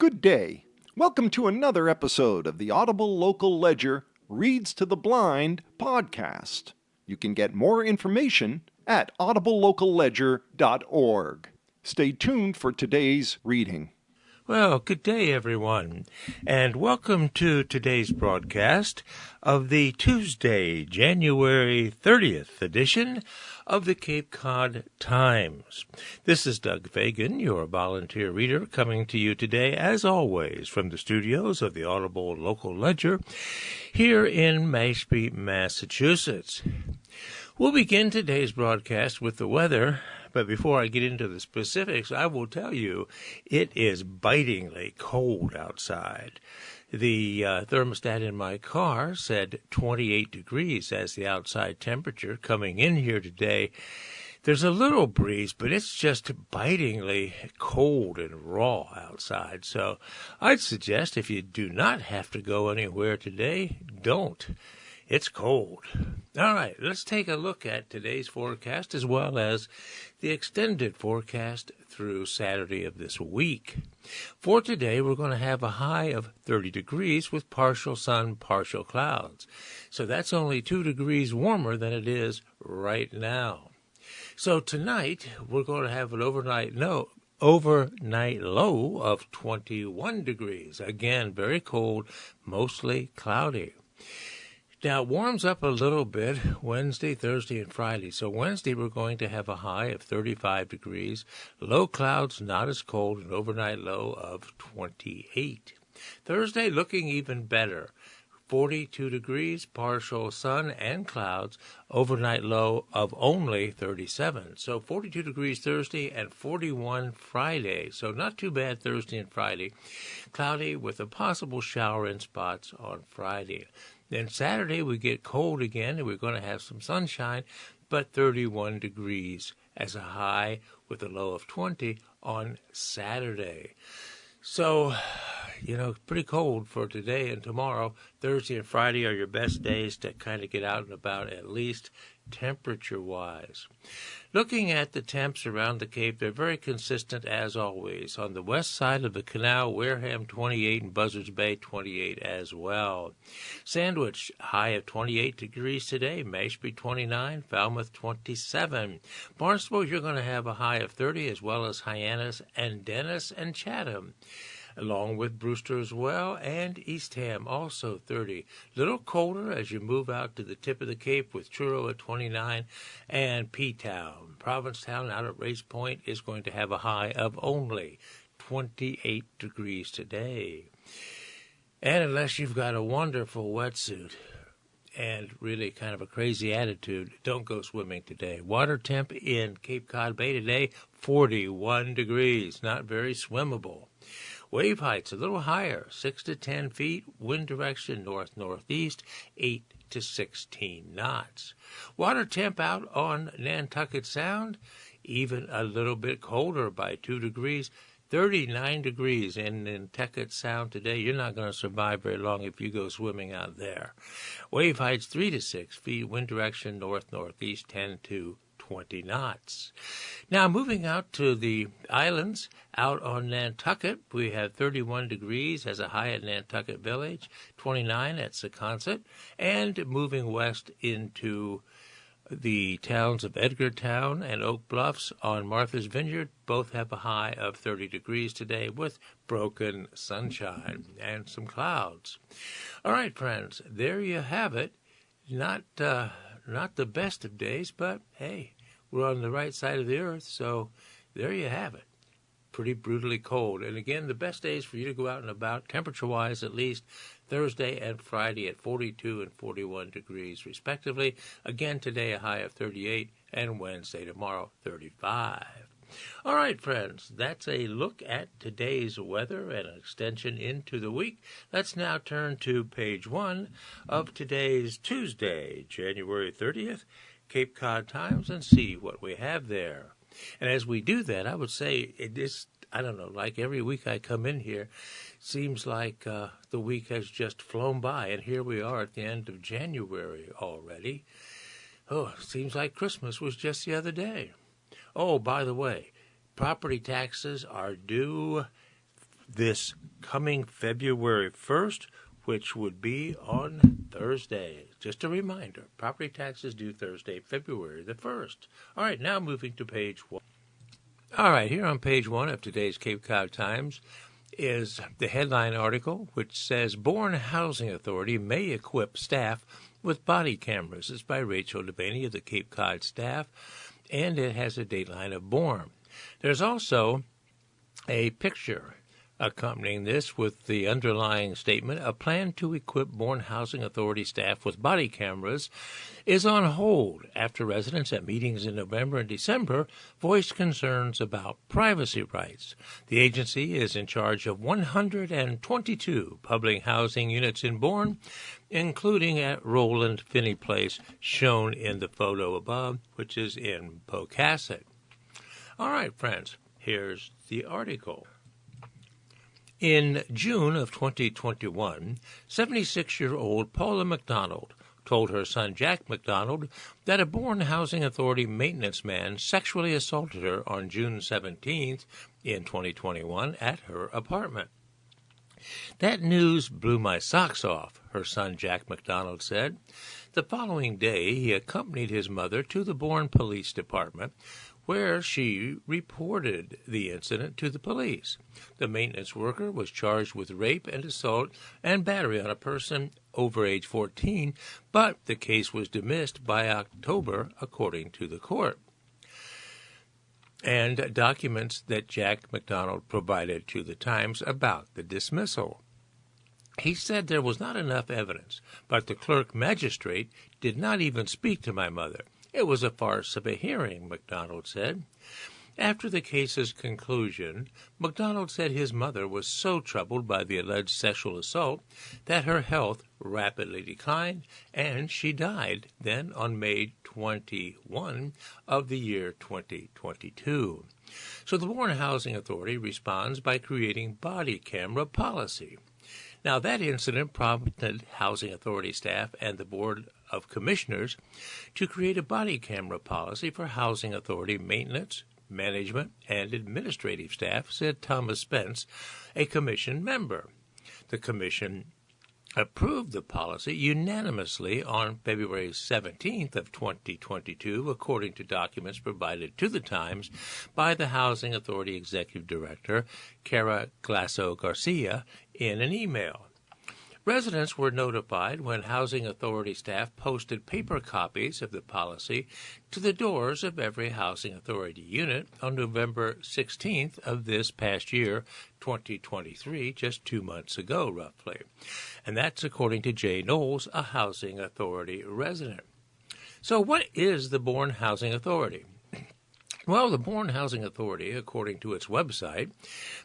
Good day. Welcome to another episode of the Audible Local Ledger Reads to the Blind podcast. You can get more information at audiblelocalledger.org. Stay tuned for today's reading. Well, good day, everyone, and welcome to today's broadcast of the Tuesday, January 30th edition of the Cape Cod Times. This is Doug Fagan, your volunteer reader, coming to you today, as always, from the studios of the Audible Local Ledger here in Mashpee, Massachusetts. We'll begin today's broadcast with the weather. But before I get into the specifics, I will tell you it is bitingly cold outside. The thermostat in my car said 28 degrees as the outside temperature coming in here today. There's a little breeze, but it's just bitingly cold and raw outside. So I'd suggest if you do not have to go anywhere today, don't. It's cold. All right, let's take a look at today's forecast as well as the extended forecast through Saturday of this week. For today, we're going to have a high of 30 degrees with partial sun, partial clouds. So that's only 2 degrees warmer than it is right now. So tonight, we're going to have an overnight low of 21 degrees. Again, very cold, mostly cloudy. Now, it warms up a little bit Wednesday, Thursday, and Friday. So Wednesday, we're going to have a high of 35 degrees. Low clouds, not as cold, an overnight low of 28. Thursday, looking even better. 42 degrees, partial sun and clouds, overnight low of only 37. So 42 degrees Thursday and 41 Friday. So not too bad Thursday and Friday. Cloudy with a possible shower in spots on Friday. Then Saturday we get cold again, and we're going to have some sunshine, but 31 degrees as a high with a low of 20 on Saturday. So, pretty cold for today and tomorrow. Thursday and Friday are your best days to kind of get out and about, at least temperature-wise. Looking at the temps around the Cape, they're very consistent as always. On the west side of the canal, Wareham 28 and Buzzards Bay 28 as well. Sandwich, high of 28 degrees today. Mashpee 29, Falmouth 27. Barnstable, you're going to have a high of 30 as well as Hyannis and Dennis and Chatham, along with Brewster as well, and Eastham also 30. Little colder as you move out to the tip of the Cape with Truro at 29 and P-Town. Provincetown out at Race Point is going to have a high of only 28 degrees today. And unless you've got a wonderful wetsuit and really kind of a crazy attitude, don't go swimming today. Water temp in Cape Cod Bay today, 41 degrees, not very swimmable. Wave heights a little higher, 6 to 10 feet, wind direction north-northeast, 8 to 16 knots. Water temp out on Nantucket Sound, even a little bit colder by 2 degrees, 39 degrees in Nantucket Sound today. You're not going to survive very long if you go swimming out there. Wave heights 3 to 6 feet, wind direction north-northeast, 10 to 20 knots. Now, moving out to the islands, out on Nantucket, we have 31 degrees as a high at Nantucket Village, 29 at Secaucet, and moving west into the towns of Edgartown and Oak Bluffs on Martha's Vineyard. Both have a high of 30 degrees today with broken sunshine and some clouds. All right, friends, there you have it. Not the best of days, but hey, we're on the right side of the earth, so there you have it. Pretty brutally cold. And again, the best days for you to go out and about, temperature-wise at least, Thursday and Friday at 42 and 41 degrees, respectively. Again, today a high of 38, and Wednesday tomorrow, 35. All right, friends, that's a look at today's weather and an extension into the week. Let's now turn to page 1 of today's Tuesday, January 30th, Cape Cod Times, and see what we have there. And as we do that, I would say it is, I don't know, like every week I come in here, seems like the week has just flown by, and here we are at the end of January already. Oh, it seems like Christmas was just the other day. Oh, by the way, property taxes are due this coming February 1st, which would be on Thursday. Just a reminder, property taxes due Thursday, February the 1st. All right, now moving to page 1. All right, here on page 1 of today's Cape Cod Times is the headline article, which says, Bourne Housing Authority may equip staff with body cameras. It's by Rachel Devaney of the Cape Cod Staff, and it has a dateline of Bourne. There's also a picture accompanying this with the underlying statement, a plan to equip Bourne Housing Authority staff with body cameras is on hold after residents at meetings in November and December voiced concerns about privacy rights. The agency is in charge of 122 public housing units in Bourne, including at Roland Finney Place, shown in the photo above, which is in Pocasset. All right, friends, here's the article. In June of 2021, 76-year-old Paula McDonald told her son Jack McDonald that a Bourne Housing Authority maintenance man sexually assaulted her on June 17th in 2021 at her apartment. That news blew my socks off, her son Jack McDonald said. The following day, he accompanied his mother to the Bourne Police Department, where she reported the incident to the police. The maintenance worker was charged with rape and assault and battery on a person over age 14, but the case was dismissed by October, according to the court. And documents that Jack McDonald provided to the Times about the dismissal. He said there was not enough evidence, but the clerk magistrate did not even speak to my mother. It was a farce of a hearing, McDonald said. After the case's conclusion, McDonald said his mother was so troubled by the alleged sexual assault that her health rapidly declined, and she died then on May 21 of the year 2022. So the Bourne Housing Authority responds by creating body camera policy. Now, that incident prompted Housing Authority staff and the Board of Commissioners to create a body camera policy for Housing Authority maintenance, management, and administrative staff, said Thomas Spence, a commission member. The commission approved the policy unanimously on February 17th of 2022, according to documents provided to the Times by the Housing Authority Executive Director, Cara Glasso Garcia, in an email. Residents were notified when Housing Authority staff posted paper copies of the policy to the doors of every Housing Authority unit on November 16th of this past year, 2023, just 2 months ago, roughly. And that's according to Jay Knowles, a Housing Authority resident. So what is the Bourne Housing Authority? Well, the Bourne Housing Authority, according to its website,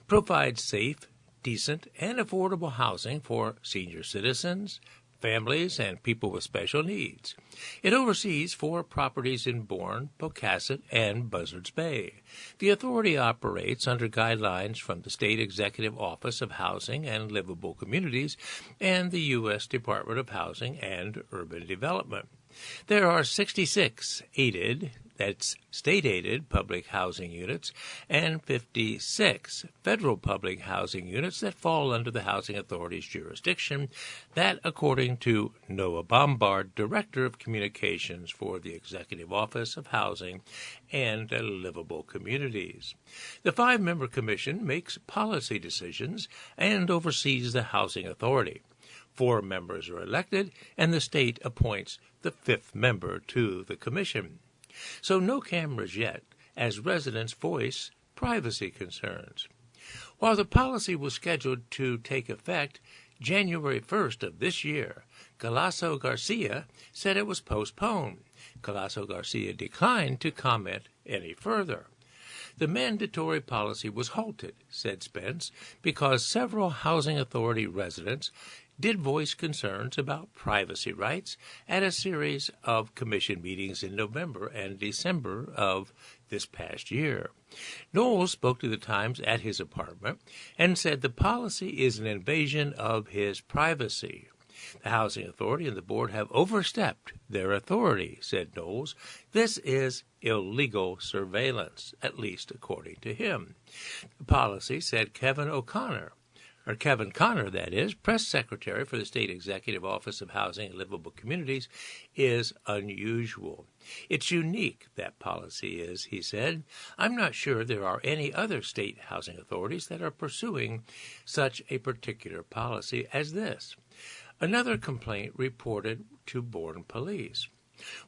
provides safe, decent, and affordable housing for senior citizens, families, and people with special needs. It oversees 4 properties in Bourne, Pocasset, and Buzzards Bay. The authority operates under guidelines from the State Executive Office of Housing and Livable Communities and the U.S. Department of Housing and Urban Development. There are 66 that's state-aided public housing units, and 56 federal public housing units that fall under the Housing Authority's jurisdiction, that according to Noah Bombard, Director of Communications for the Executive Office of Housing and Livable Communities. The 5-member commission makes policy decisions and oversees the Housing Authority. 4 members are elected, and the state appoints the 5th member to the commission. So no cameras yet, as residents voice privacy concerns. While the policy was scheduled to take effect January 1st of this year, Glasso Garcia said it was postponed. Glasso Garcia declined to comment any further. The mandatory policy was halted, said Spence, because several Housing Authority residents did voice concerns about privacy rights at a series of commission meetings in November and December of this past year. Knowles spoke to the Times at his apartment and said the policy is an invasion of his privacy. The Housing Authority and the board have overstepped their authority, said Knowles. This is illegal surveillance, at least according to him. The policy, said Kevin O'Connor, or Kevin Connor, that is, press secretary for the State Executive Office of Housing and Livable Communities, is unusual. It's unique, that policy is, he said. I'm not sure there are any other state housing authorities that are pursuing such a particular policy as this. Another complaint reported to Bourne Police.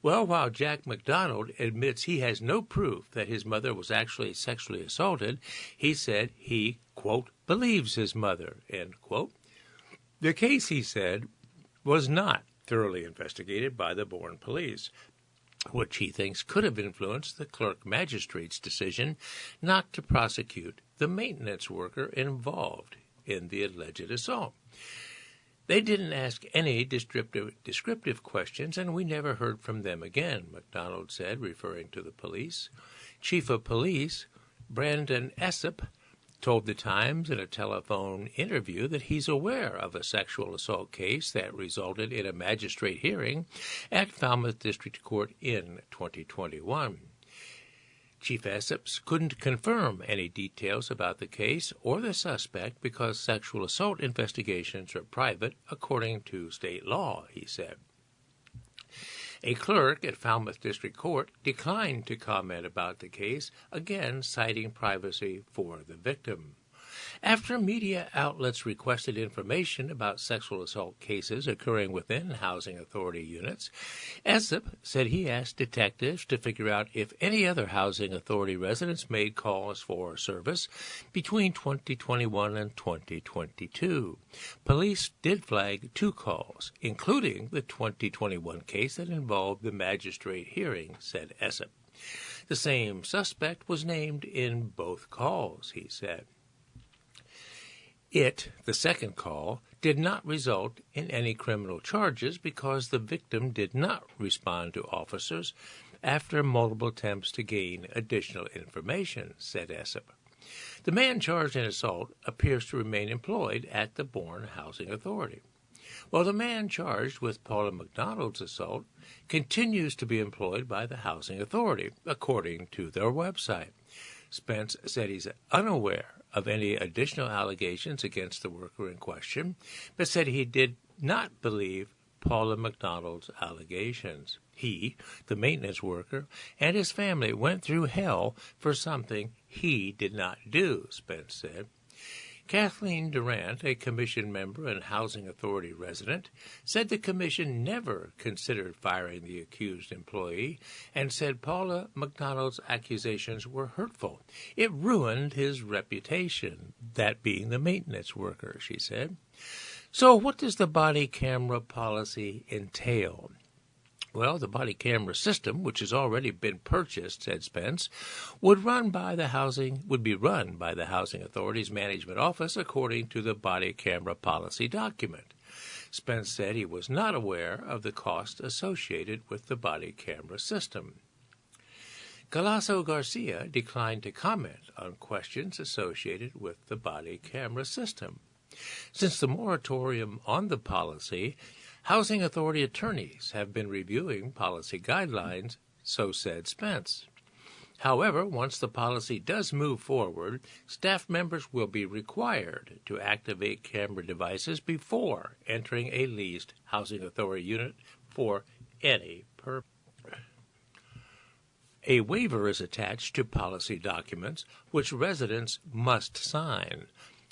Well, while Jack McDonald admits he has no proof that his mother was actually sexually assaulted, he said he, quote, believes his mother, end quote. The case, he said, was not thoroughly investigated by the Bourne Police, which he thinks could have influenced the clerk magistrate's decision not to prosecute the maintenance worker involved in the alleged assault. They didn't ask any descriptive questions, and we never heard from them again, McDonald said, referring to the police. Chief of Police Brandon Essop told the Times in a telephone interview that he's aware of a sexual assault case that resulted in a magistrate hearing at Falmouth District Court in 2021. Chief Essop couldn't confirm any details about the case or the suspect because sexual assault investigations are private according to state law, he said. A clerk at Falmouth District Court declined to comment about the case, again citing privacy for the victim. After media outlets requested information about sexual assault cases occurring within housing authority units, Essop said he asked detectives to figure out if any other housing authority residents made calls for service between 2021 and 2022. Police did flag 2 calls, including the 2021 case that involved the magistrate hearing, said Essop. The same suspect was named in both calls, he said. The second call, did not result in any criminal charges because the victim did not respond to officers after multiple attempts to gain additional information, said Essop. The man charged in assault appears to remain employed at the Bourne Housing Authority, while the man charged with Paula McDonald's assault continues to be employed by the Housing Authority, according to their website. Spence said he's unaware of any additional allegations against the worker in question, but said he did not believe Paula McDonald's allegations. He, the maintenance worker, and his family went through hell for something he did not do, Spence said. Kathleen Durant, a commission member and housing authority resident, said the commission never considered firing the accused employee and said Paula McDonald's accusations were hurtful. It ruined his reputation, that being the maintenance worker, she said. So what does the body camera policy entail? Well, the body camera system, which has already been purchased, said Spence, would be run by the Housing Authority's Management Office according to the body camera policy document. Spence said he was not aware of the cost associated with the body camera system. Galasso Garcia declined to comment on questions associated with the body camera system. Since the moratorium on the policy, Housing Authority attorneys have been reviewing policy guidelines, so said Spence. However, once the policy does move forward, staff members will be required to activate camera devices before entering a leased Housing Authority unit for any purpose. A waiver is attached to policy documents, which residents must sign.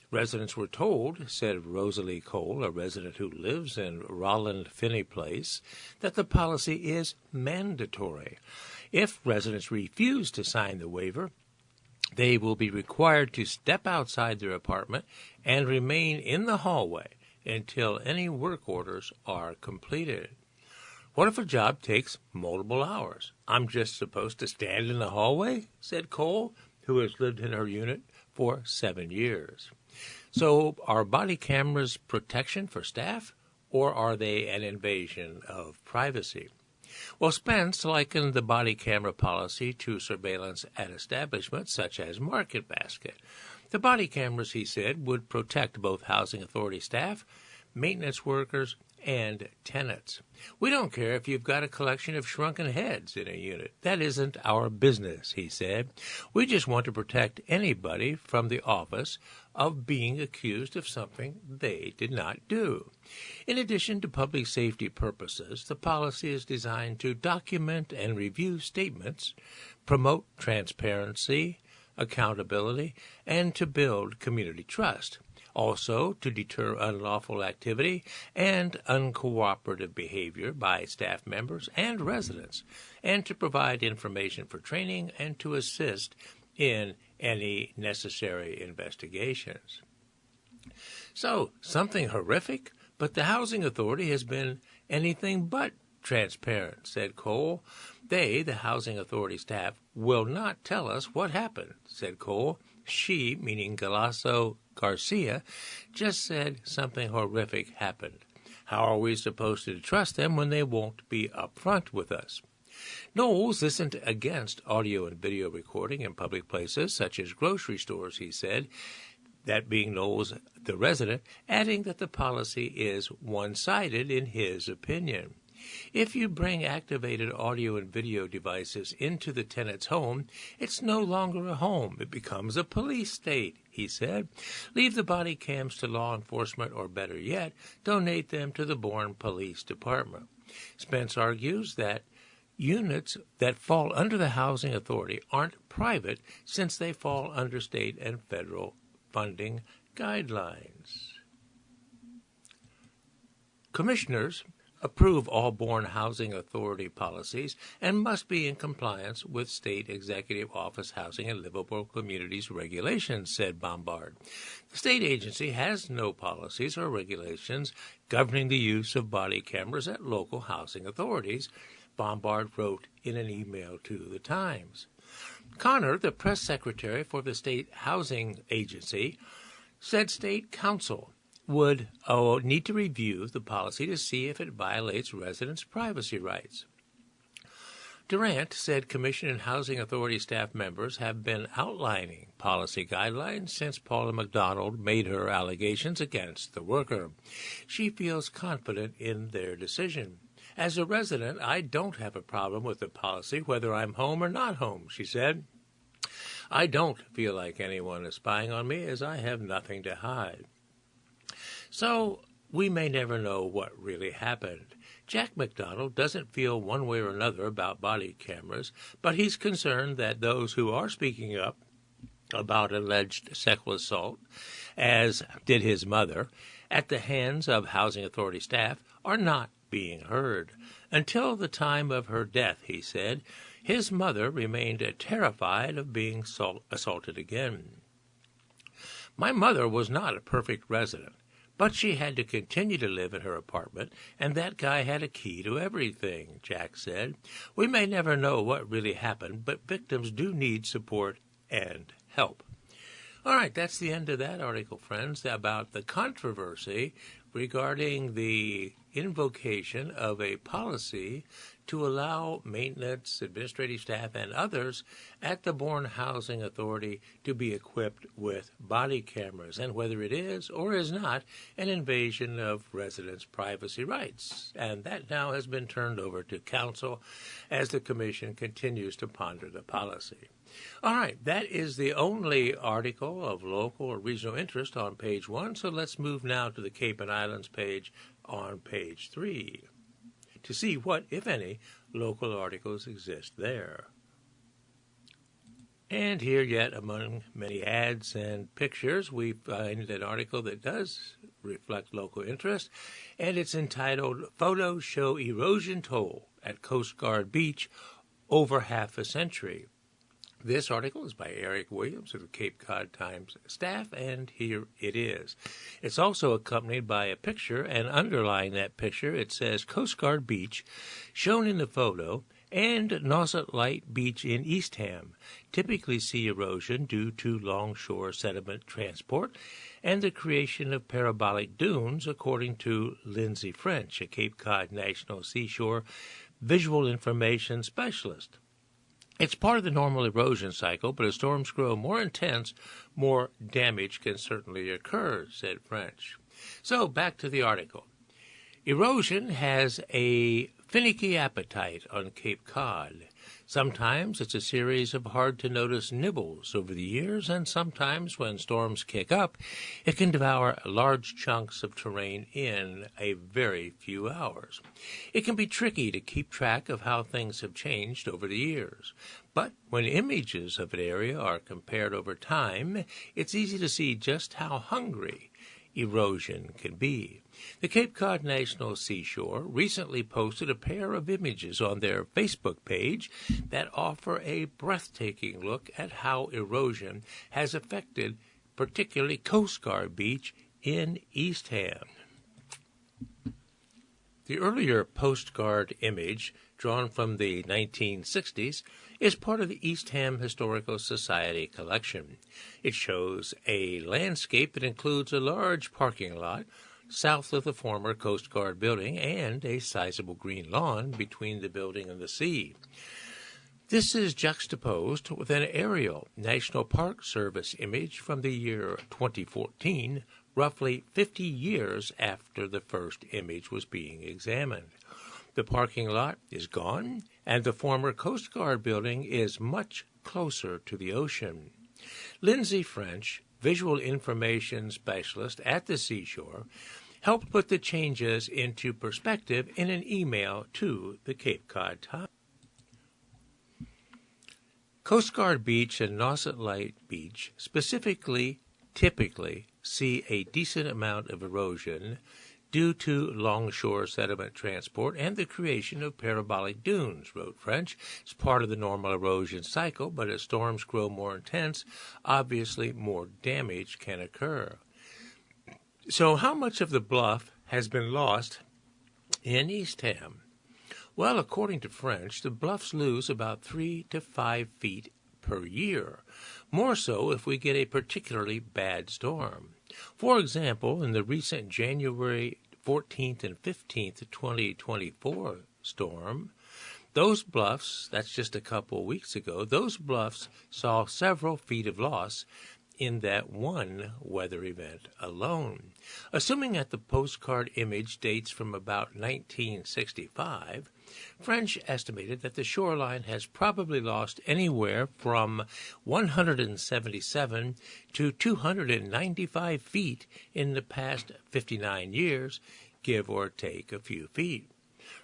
Residents were told, said Rosalie Cole, a resident who lives in Rolland Finney Place, that the policy is mandatory. If residents refuse to sign the waiver, they will be required to step outside their apartment and remain in the hallway until any work orders are completed. What if a job takes multiple hours? I'm just supposed to stand in the hallway, said Cole, who has lived in her unit for 7 years. So are body cameras protection for staff, or are they an invasion of privacy? Well, Spence likened the body camera policy to surveillance at establishments such as Market Basket. The body cameras, he said, would protect both housing authority staff, maintenance workers, and tenants. We don't care if you've got a collection of shrunken heads in a unit. That isn't our business, he said. We just want to protect anybody from the office of being accused of something they did not do. In addition to public safety purposes, the policy is designed to document and review statements, promote transparency, accountability, and to build community trust. Also, to deter unlawful activity and uncooperative behavior by staff members and residents, and to provide information for training and to assist in any necessary investigations. So, something horrific, but the Housing Authority has been anything but transparent, said Cole. They, the Housing Authority staff, will not tell us what happened, said Cole. She, meaning Galasso Garcia, just said something horrific happened. How are we supposed to trust them when they won't be upfront with us? Knowles isn't against audio and video recording in public places, such as grocery stores, he said, that being Knowles, the resident, adding that the policy is one-sided in his opinion. If you bring activated audio and video devices into the tenant's home, it's no longer a home. It becomes a police state, he said. Leave the body cams to law enforcement, or better yet, donate them to the Bourne Police Department. Spence argues that units that fall under the Housing Authority aren't private since they fall under state and federal funding guidelines. Commissioners approve all Bourne Housing Authority policies and must be in compliance with State Executive Office Housing and Livable Communities regulations, said Bombard. The state agency has no policies or regulations governing the use of body cameras at local housing authorities, Bombard wrote in an email to the Times. Connor, the press secretary for the State Housing Agency, said State Council would need to review the policy to see if it violates residents' privacy rights. Durant said Commission and Housing Authority staff members have been outlining policy guidelines since Paula McDonald made her allegations against the worker. She feels confident in their decision. As a resident, I don't have a problem with the policy, whether I'm home or not home, she said. I don't feel like anyone is spying on me, as I have nothing to hide. So we may never know what really happened. Jack McDonald doesn't feel one way or another about body cameras, but he's concerned that those who are speaking up about alleged sexual assault, as did his mother, at the hands of Housing Authority staff, are not being heard. Until the time of her death, he said, his mother remained terrified of being assaulted again. My mother was not a perfect resident, but she had to continue to live in her apartment, and that guy had a key to everything, Jack said. We may never know what really happened, but victims do need support and help. All right, that's the end of that article, friends, about the controversy regarding the invocation of a policy to allow maintenance, administrative staff, and others at the Bourne Housing Authority to be equipped with body cameras, and whether it is or is not an invasion of residents' privacy rights. And that now has been turned over to Council as the Commission continues to ponder the policy. All right, that is the only article of local or regional interest on page 1, so let's move now to the Cape and Islands page on page 3 to see what, if any, local articles exist there. And here, yet among many ads and pictures, we find an article that does reflect local interest, and it's entitled Photos Show Erosion Toll at Coast Guard Beach Over Half a Century. This article is by Eric Williams of the Cape Cod Times staff, and here it is. It's also accompanied by a picture, and underlying that picture it says Coast Guard Beach, shown in the photo, and Nauset Light Beach in Eastham typically see erosion due to longshore sediment transport and the creation of parabolic dunes, according to Lindsay French, a Cape Cod National Seashore visual information specialist. It's part of the normal erosion cycle, but as storms grow more intense, more damage can certainly occur, said French. So, back to the article. Erosion has a finicky appetite on Cape Cod. Sometimes it's a series of hard-to-notice nibbles over the years, and sometimes when storms kick up, it can devour large chunks of terrain in a very few hours. It can be tricky to keep track of how things have changed over the years. But when images of an area are compared over time, it's easy to see just how hungry erosion can be. The Cape Cod National Seashore recently posted a pair of images on their Facebook page that offer a breathtaking look at how erosion has affected particularly Coast Guard Beach in Eastham. The earlier postcard image, drawn from the 1960s, is part of the Eastham Historical Society collection. It shows a landscape that includes a large parking lot south of the former Coast Guard building and a sizable green lawn between the building and the sea. This is juxtaposed with an aerial National Park Service image from the year 2014, roughly 50 years after the first image was being examined. The parking lot is gone, and the former Coast Guard building is much closer to the ocean. Lindsay French, visual information specialist at the seashore, helped put the changes into perspective in an email to the Cape Cod Times. Coast Guard Beach and Nauset Light Beach typically see a decent amount of erosion due to longshore sediment transport and the creation of parabolic dunes, wrote French. It's part of the normal erosion cycle, but as storms grow more intense, obviously more damage can occur. So how much of the bluff has been lost in Eastham? Well, according to French, the bluffs lose about 3 to 5 feet per year, more so if we get a particularly bad storm. For example, in the recent January 14th and 15th, 2024 storm, those bluffs, that's just a couple weeks ago, those bluffs saw several feet of loss in that one weather event alone. Assuming that the postcard image dates from about 1965, French estimated that the shoreline has probably lost anywhere from 177 to 295 feet in the past 59 years, give or take a few feet.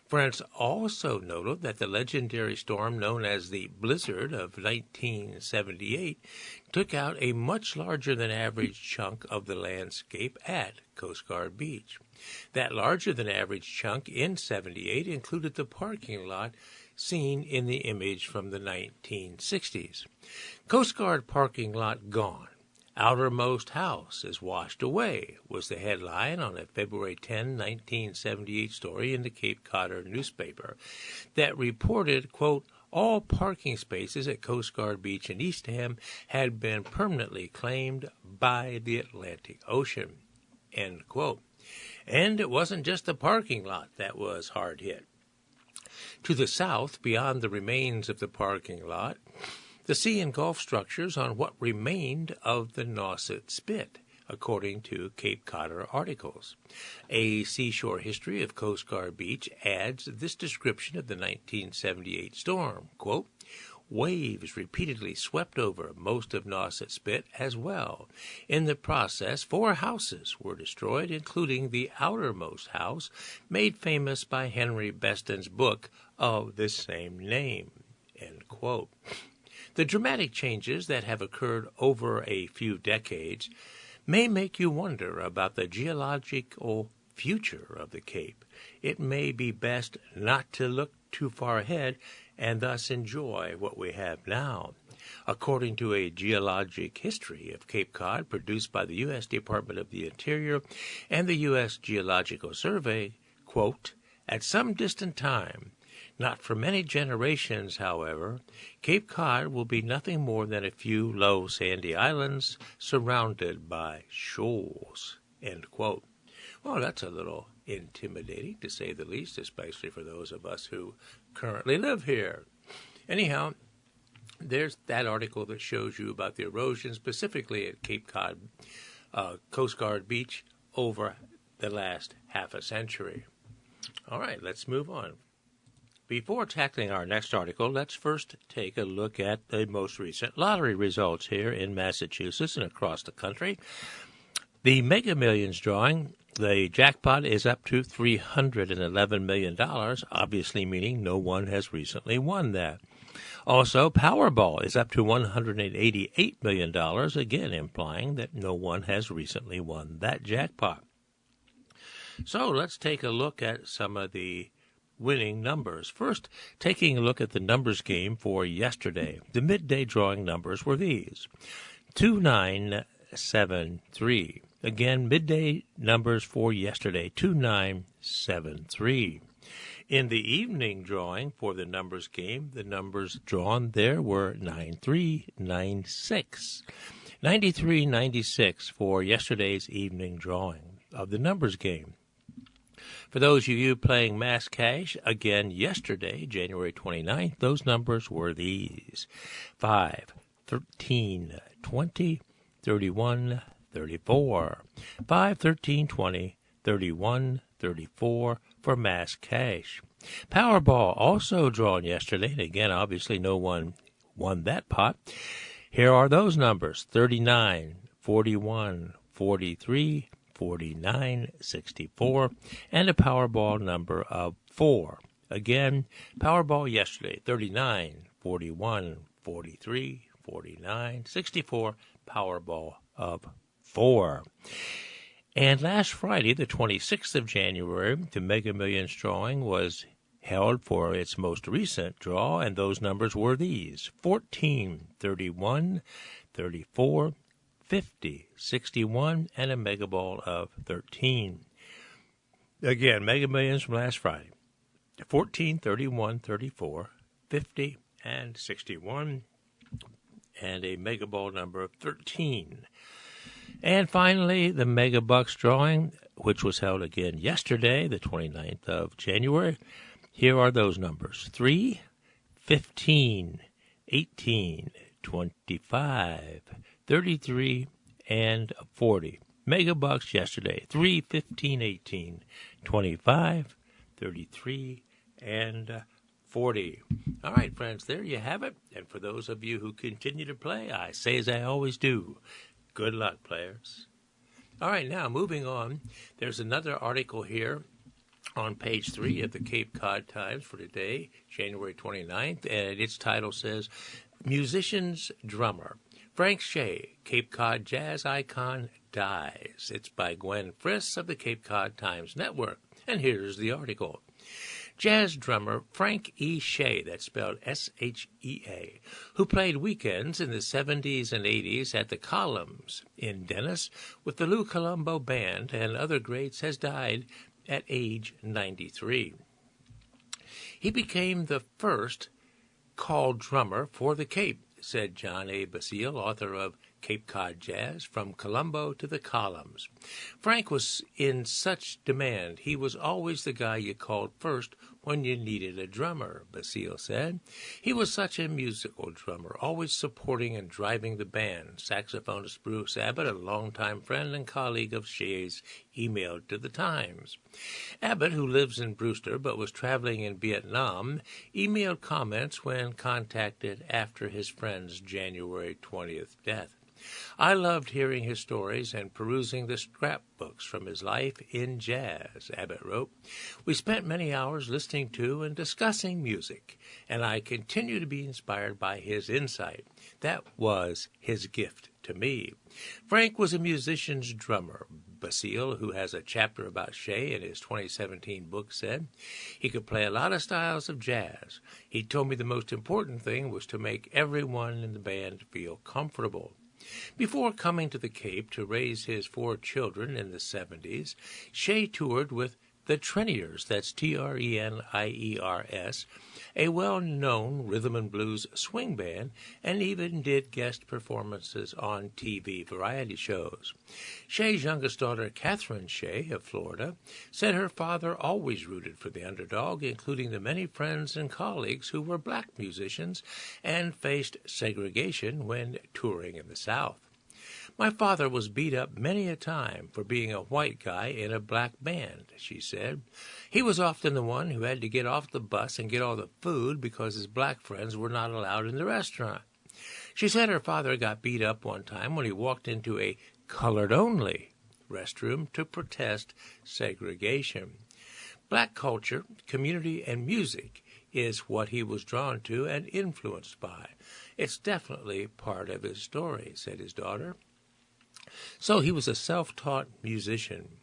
France also noted that the legendary storm known as the Blizzard of 1978 took out a much larger than average chunk of the landscape at Coast Guard Beach. That larger than average chunk in 78 included the parking lot seen in the image from the 1960s. Coast Guard parking lot gone. Outermost house is washed away, was the headline on a February 10, 1978 story in the Cape Codder newspaper that reported, quote, all parking spaces at Coast Guard Beach in Eastham had been permanently claimed by the Atlantic Ocean, end quote. And it wasn't just the parking lot that was hard hit. To the south, beyond the remains of the parking lot, the sea and gulf structures on what remained of the Nauset Spit, according to Cape Codder articles. A seashore history of Coast Guard Beach adds this description of the 1978 storm, quote, waves repeatedly swept over most of Nauset Spit as well. In the process, 4 houses were destroyed, including the outermost house, made famous by Henry Beston's book of the same name, end quote. The dramatic changes that have occurred over a few decades may make you wonder about the geological future of the Cape. It may be best not to look too far ahead and thus enjoy what we have now. According to a geologic history of Cape Cod produced by the U.S. Department of the Interior and the U.S. Geological Survey, quote, at some distant time, not for many generations, however, Cape Cod will be nothing more than a few low sandy islands surrounded by shoals, end quote. Well, that's a little intimidating, to say the least, especially for those of us who currently live here. Anyhow, there's that article that shows you about the erosion, specifically at Cape Cod Coast Guard Beach over the last half a century. All right, let's move on. Before tackling our next article, let's first take a look at the most recent lottery results here in Massachusetts and across the country. The Mega Millions drawing, the jackpot is up to $311 million, obviously meaning no one has recently won that. Also, Powerball is up to $188 million, again implying that no one has recently won that jackpot. So let's take a look at some of the winning numbers. First, taking a look at the numbers game for yesterday. The midday drawing numbers were these: 2973. Again, midday numbers for yesterday, 2973. In the evening drawing for the numbers game, the numbers drawn there were 9396. 9396 for yesterday's evening drawing of the numbers game. For those of you playing Mass Cash, again yesterday, January 29th, those numbers were these: 5, 13, 20, 31, 34. 5, 13, 20, 31, 34 for Mass Cash. Powerball also drawn yesterday, and again, obviously no one won that pot. Here are those numbers: 39, 41, 43, 49, 64, and a Powerball number of 4. Again, Powerball yesterday, 39, 41, 43, 49, 64, Powerball of 4. And last Friday, the 26th of January, the Mega Millions drawing was held for its most recent draw, and those numbers were these: 14, 31, 34, 50, 61, and a Mega Ball of 13. Again, Mega Millions from last Friday: 14, 31, 34, 50, and 61, and a Mega Ball number of 13. And finally, the Mega Bucks drawing, which was held again yesterday, the 29th of January. Here are those numbers: 3, 15, 18, 25, 33, and 40. Mega Bucks yesterday: 3, 15, 18, 25, 33, and 40. All right, friends, there you have it. And for those of you who continue to play, I say as I always do, good luck, players. All right, now moving on, there's another article here on page 3 of the Cape Cod Times for today, January 29th, and its title says, Musician's Drummer. Frank Shea, Cape Cod jazz icon, dies. It's by Gwen Friss of the Cape Cod Times Network. And here's the article. Jazz drummer Frank E. Shea, that's spelled S-H-E-A, who played weekends in the 70s and 80s at the Columns in Dennis with the Lou Colombo Band and other greats, has died at age 93. He became the first called drummer for the Cape, said John A. Basile, author of Cape Cod Jazz, From Colombo to the Columns. Frank was in such demand, he was always the guy you called first when you needed a drummer, Basile said. He was such a musical drummer, always supporting and driving the band. Saxophonist Bruce Abbott, a longtime friend and colleague of Shea's, emailed to the Times. Abbott, who lives in Brewster but was traveling in Vietnam, emailed comments when contacted after his friend's January 20th death. I loved hearing his stories and perusing the scrapbooks from his life in jazz, Abbott wrote. We spent many hours listening to and discussing music, and I continue to be inspired by his insight. That was his gift to me. Frank was a musician's drummer, Basile, who has a chapter about Shea in his 2017 book, said. He could play a lot of styles of jazz. He told me the most important thing was to make everyone in the band feel comfortable. Before coming to the Cape to raise his 4 children in the 70s, Shea toured with the Treniers, that's Treniers, a well-known rhythm and blues swing band, and even did guest performances on TV variety shows. Shea's youngest daughter, Catherine Shea of Florida, said her father always rooted for the underdog, including the many friends and colleagues who were black musicians and faced segregation when touring in the South. My father was beat up many a time for being a white guy in a black band, she said. He was often the one who had to get off the bus and get all the food because his black friends were not allowed in the restaurant. She said her father got beat up one time when he walked into a colored-only restroom to protest segregation. Black culture, community, and music is what he was drawn to and influenced by. It's definitely part of his story, said his daughter. So he was a self-taught musician.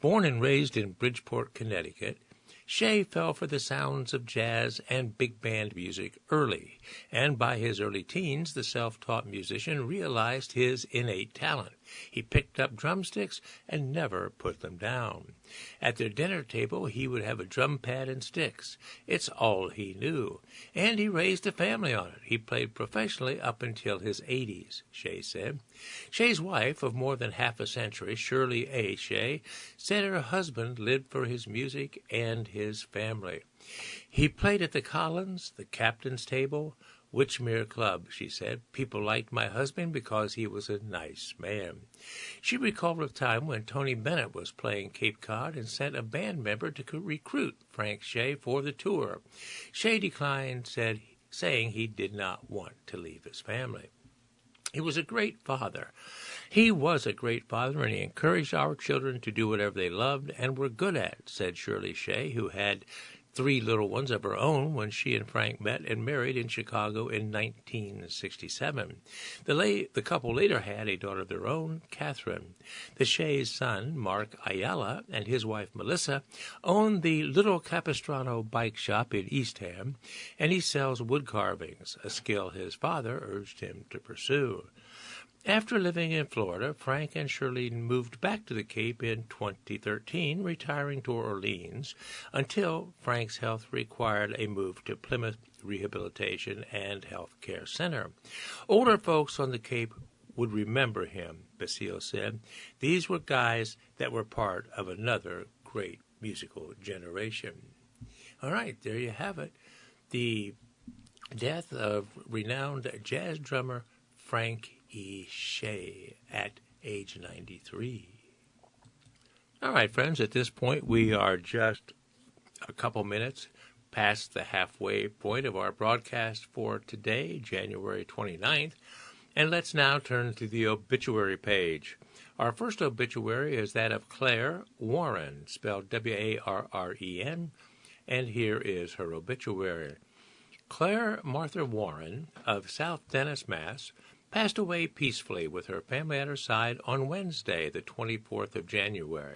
Born and raised in Bridgeport, Connecticut, Shea fell for the sounds of jazz and big band music early, and by his early teens, the self-taught musician realized his innate talent. He picked up drumsticks and never put them down. At their dinner table, he would have a drum pad and sticks. It's all he knew, and he raised a family on it. He played professionally up until his 80s, Shea said. Shea's wife of more than half a century, Shirley A. Shea, said her husband lived for his music and his family. He played at the Collins, the Captain's Table, Witchmere Club, she said. People liked my husband because he was a nice man. She recalled a time when Tony Bennett was playing Cape Cod and sent a band member to recruit Frank Shea for the tour. Shea declined, saying he did not want to leave his family. He was a great father. He was a great father, and he encouraged our children to do whatever they loved and were good at, said Shirley Shea, who had 3 little ones of her own when she and Frank met and married in Chicago in 1967. The couple later had a daughter of their own, Catherine. The Shea's son, Mark Ayala, and his wife, Melissa, own the Little Capistrano bike shop in Eastham, and he sells wood carvings, a skill his father urged him to pursue. After living in Florida, Frank and Shirley moved back to the Cape in 2013, retiring to Orleans, until Frank's health required a move to Plymouth Rehabilitation and Health Care Center. Older folks on the Cape would remember him, Basile said. These were guys that were part of another great musical generation. All right, there you have it. The death of renowned jazz drummer Frank E. Shea at age 93. All right, friends, at this point we are just a couple minutes past the halfway point of our broadcast for today, January 29th, and let's now turn to the obituary page. Our first obituary is that of Claire Warren, spelled W-A-R-R-E-N, and here is her obituary. Claire Martha Warren of South Dennis, Mass., passed away peacefully with her family at her side on Wednesday, the 24th of January.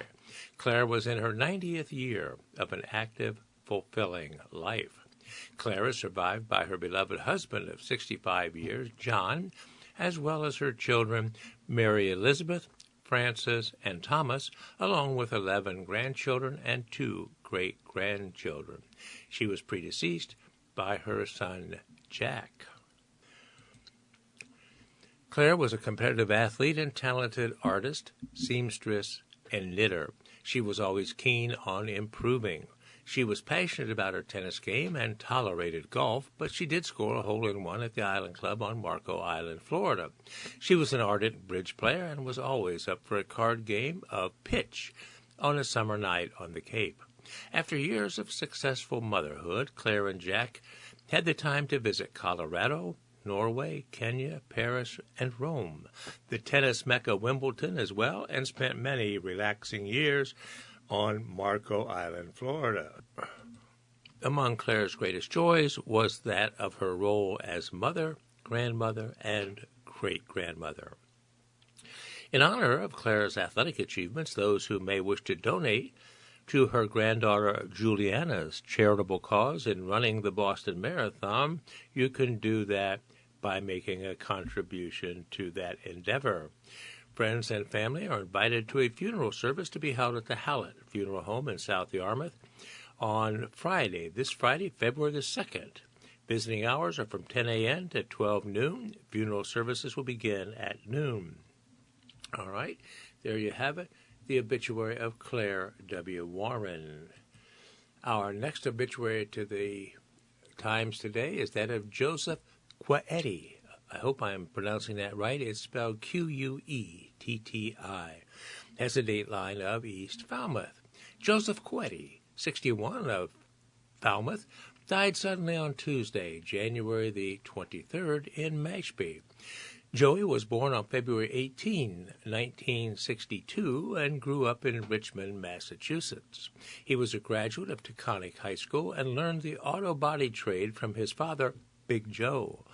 Claire was in her 90th year of an active, fulfilling life. Claire is survived by her beloved husband of 65 years, John, as well as her children, Mary Elizabeth, Francis, and Thomas, along with 11 grandchildren and 2 great-grandchildren. She was predeceased by her son, Jack. Claire was a competitive athlete and talented artist, seamstress, and knitter. She was always keen on improving. She was passionate about her tennis game and tolerated golf, but she did score a hole-in-one at the Island Club on Marco Island, Florida. She was an ardent bridge player and was always up for a card game of pitch on a summer night on the Cape. After years of successful motherhood, Claire and Jack had the time to visit Colorado, Norway, Kenya, Paris, and Rome, the tennis mecca Wimbledon as well, and spent many relaxing years on Marco Island, Florida. Among Claire's greatest joys was that of her role as mother, grandmother, and great-grandmother. In honor of Claire's athletic achievements, those who may wish to donate to her granddaughter Juliana's charitable cause in running the Boston Marathon, you can do that by making a contribution to that endeavor. Friends and family are invited to a funeral service to be held at the Hallett Funeral Home in South Yarmouth on this Friday, February the 2nd. Visiting hours are from 10 a.m. to 12 noon. Funeral services will begin at noon. All right, there you have it, the obituary of Claire W. Warren. Our next obituary to the Times today is that of Joseph Quaetti, I hope I'm pronouncing that right. It's spelled Quetti. Has a date line of East Falmouth. Joseph Quetti, 61, of Falmouth, died suddenly on Tuesday, January the 23rd, in Mashpee. Joey was born on February 18, 1962, and grew up in Richmond, Massachusetts. He was a graduate of Taconic High School and learned the auto body trade from his father, Big Joe.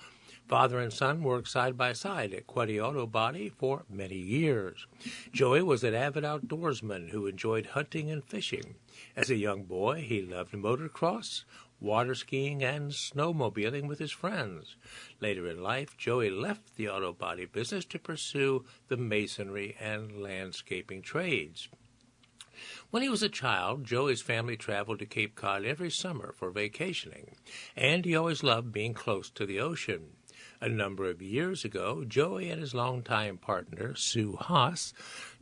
Father and son worked side by side at Quetti Auto Body for many years. Joey was an avid outdoorsman who enjoyed hunting and fishing. As a young boy, he loved motocross, water skiing, and snowmobiling with his friends. Later in life, Joey left the auto body business to pursue the masonry and landscaping trades. When he was a child, Joey's family traveled to Cape Cod every summer for vacationing, and he always loved being close to the ocean. A number of years ago, Joey and his longtime partner, Sue Haas,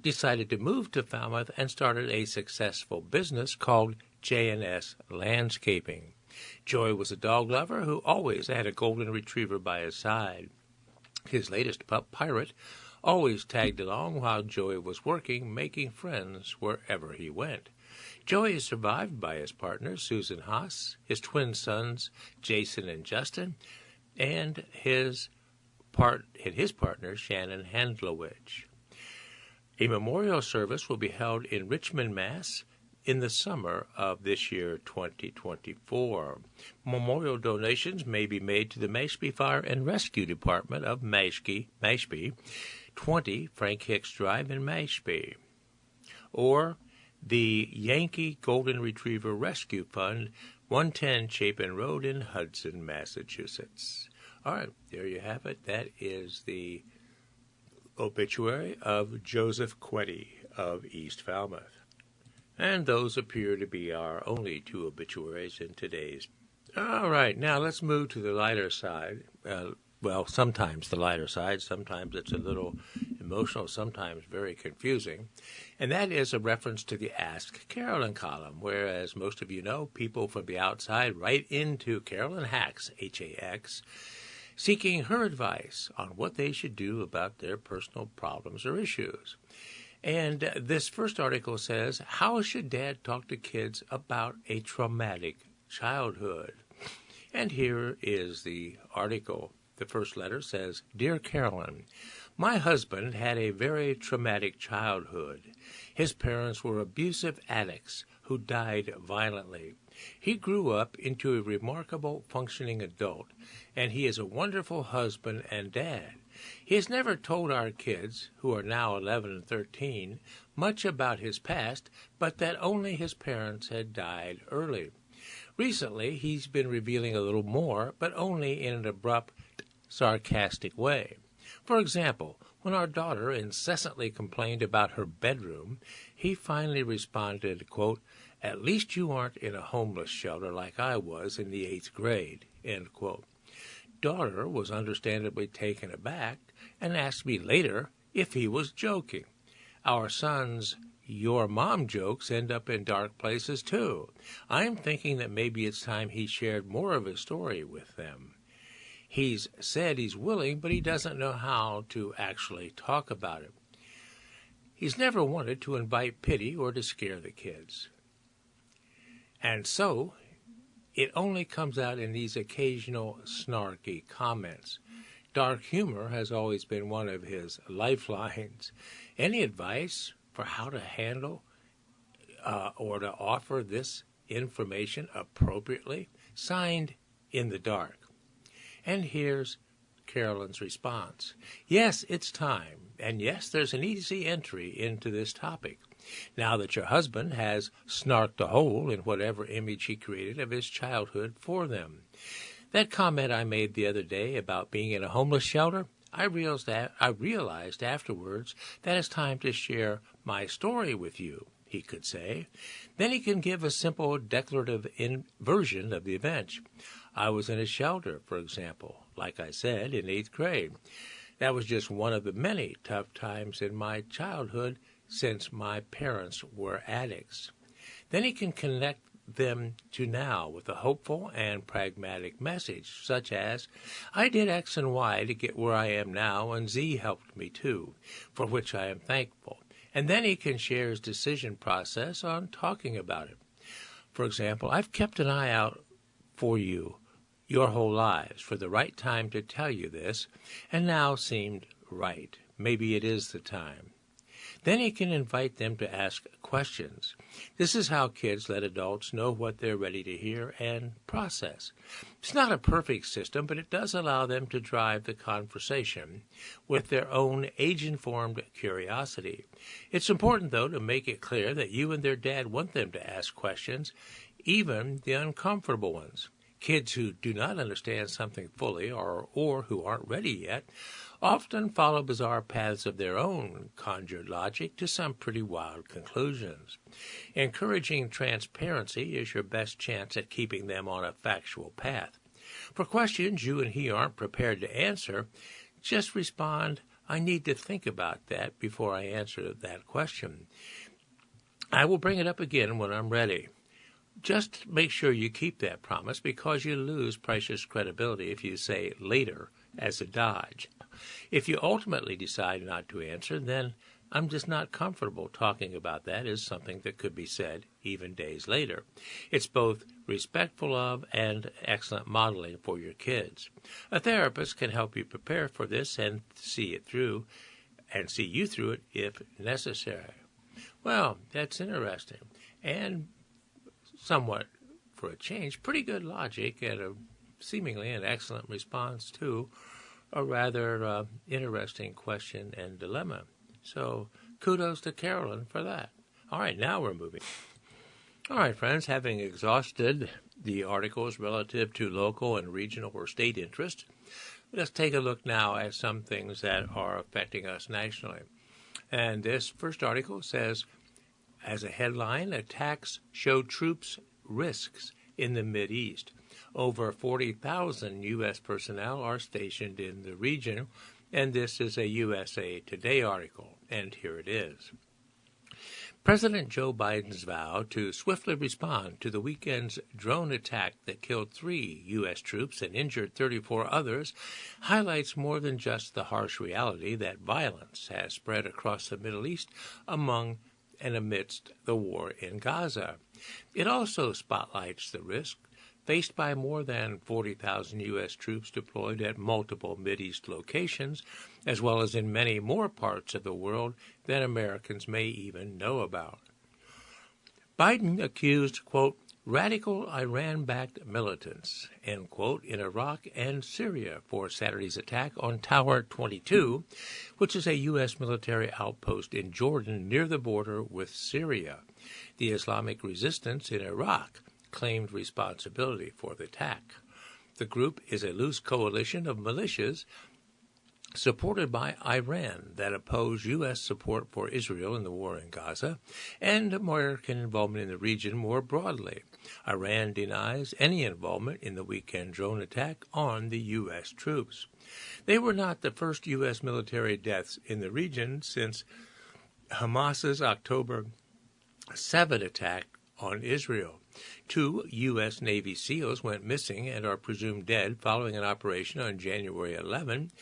decided to move to Falmouth and started a successful business called J&S Landscaping. Joey was a dog lover who always had a golden retriever by his side. His latest pup, Pirate, always tagged along while Joey was working, making friends wherever he went. Joey is survived by his partner, Susan Haas, his twin sons, Jason and Justin, and his partner, Shannon Handlowich. A memorial service will be held in Richmond, Mass. In the summer of this year, 2024. Memorial donations may be made to the Mashpee Fire and Rescue Department of Mashpee, 20 Frank Hicks Drive in Mashpee, or the Yankee Golden Retriever Rescue Fund, 110 Chapin Road in Hudson, Massachusetts. All right, there you have it. That is the obituary of Joseph Quetti of East Falmouth. And those appear to be our only two obituaries in today's. All right, now let's move to the lighter side. Well, sometimes the lighter side, sometimes it's a little emotional, sometimes very confusing. And that is a reference to the Ask Carolyn column, where, as most of you know, people from the outside write into Carolyn Hacks, H-A-X, seeking her advice on what they should do about their personal problems or issues. And this first article says, how should Dad talk to kids about a traumatic childhood? And here is the article. The first letter says, Dear Carolyn, my husband had a very traumatic childhood. His parents were abusive addicts who died violently. He grew up into a remarkable functioning adult, and he is a wonderful husband and dad. He has never told our kids, who are now 11 and 13, much about his past, but that only his parents had died early. Recently, he's been revealing a little more, but only in an abrupt, sarcastic way. For example, when our daughter incessantly complained about her bedroom, he finally responded, quote, At least you aren't in a homeless shelter like I was in the 8th grade, end quote. Daughter was understandably taken aback and asked me later if he was joking. Our son's your mom jokes end up in dark places too. I'm thinking that maybe it's time he shared more of his story with them. He's said he's willing, but he doesn't know how to actually talk about it. He's never wanted to invite pity or to scare the kids. And so it only comes out in these occasional snarky comments. Dark humor has always been one of his lifelines. Any advice for how to handle or to offer this information appropriately? Signed, In the Dark. And here's Carolyn's response. Yes, it's time. And yes, there's an easy entry into this topic. Now that your husband has snarked a hole in whatever image he created of his childhood for them. That comment I made the other day about being in a homeless shelter, I realized afterwards that it's time to share my story with you, he could say. Then he can give a simple declarative version of the event. I was in a shelter, for example, like I said, in 8th grade. That was just one of the many tough times in my childhood since my parents were addicts. Then he can connect them to now with a hopeful and pragmatic message, such as, I did X and Y to get where I am now, and Z helped me too, for which I am thankful. And then he can share his decision process on talking about it. For example, I've kept an eye out for you your whole lives for the right time to tell you this, and now seemed right. Maybe it is the time. Then he can invite them to ask questions. This is how kids let adults know what they're ready to hear and process. It's not a perfect system, but it does allow them to drive the conversation with their own age-informed curiosity. It's important, though, to make it clear that you and their dad want them to ask questions, even the uncomfortable ones. Kids who do not understand something fully or who aren't ready yet often follow bizarre paths of their own conjured logic to some pretty wild conclusions. Encouraging transparency is your best chance at keeping them on a factual path. For questions you and he aren't prepared to answer, just respond, I need to think about that before I answer that question. I will bring it up again when I'm ready. Just make sure you keep that promise, because you lose precious credibility if you say later as a dodge. If you ultimately decide not to answer, then I'm just not comfortable talking about that is something that could be said even days later. It's both respectful of and excellent modeling for your kids. A therapist can help you prepare for this and see you through it if necessary. Well, that's interesting. And somewhat, for a change, pretty good logic and seemingly an excellent response to a rather interesting question and dilemma. So kudos to Carolyn for that. All right, now we're moving. All right, friends, having exhausted the articles relative to local and regional or state interest, let's take a look now at some things that are affecting us nationally. And this first article says, as a headline, attacks show troops risks in the Mideast. Over 40,000 U.S. personnel are stationed in the region, and this is a USA Today article, and here it is. President Joe Biden's vow to swiftly respond to the weekend's drone attack that killed 3 U.S. troops and injured 34 others highlights more than just the harsh reality that violence has spread across the Middle East among and amidst the war in Gaza. It also spotlights the risk faced by more than 40,000 U.S. troops deployed at multiple Mideast locations, as well as in many more parts of the world than Americans may even know about. Biden accused, quote, radical Iran-backed militants, end quote, in Iraq and Syria for Saturday's attack on Tower 22, which is a U.S. military outpost in Jordan near the border with Syria. The Islamic resistance in Iraq claimed responsibility for the attack. The group is a loose coalition of militias supported by Iran that oppose U.S. support for Israel in the war in Gaza and American involvement in the region more broadly. Iran denies any involvement in the weekend drone attack on the U.S. troops. They were not the first U.S. military deaths in the region since Hamas's October 7 attack on Israel. 2 U.S. Navy SEALs went missing and are presumed dead following an operation on January 11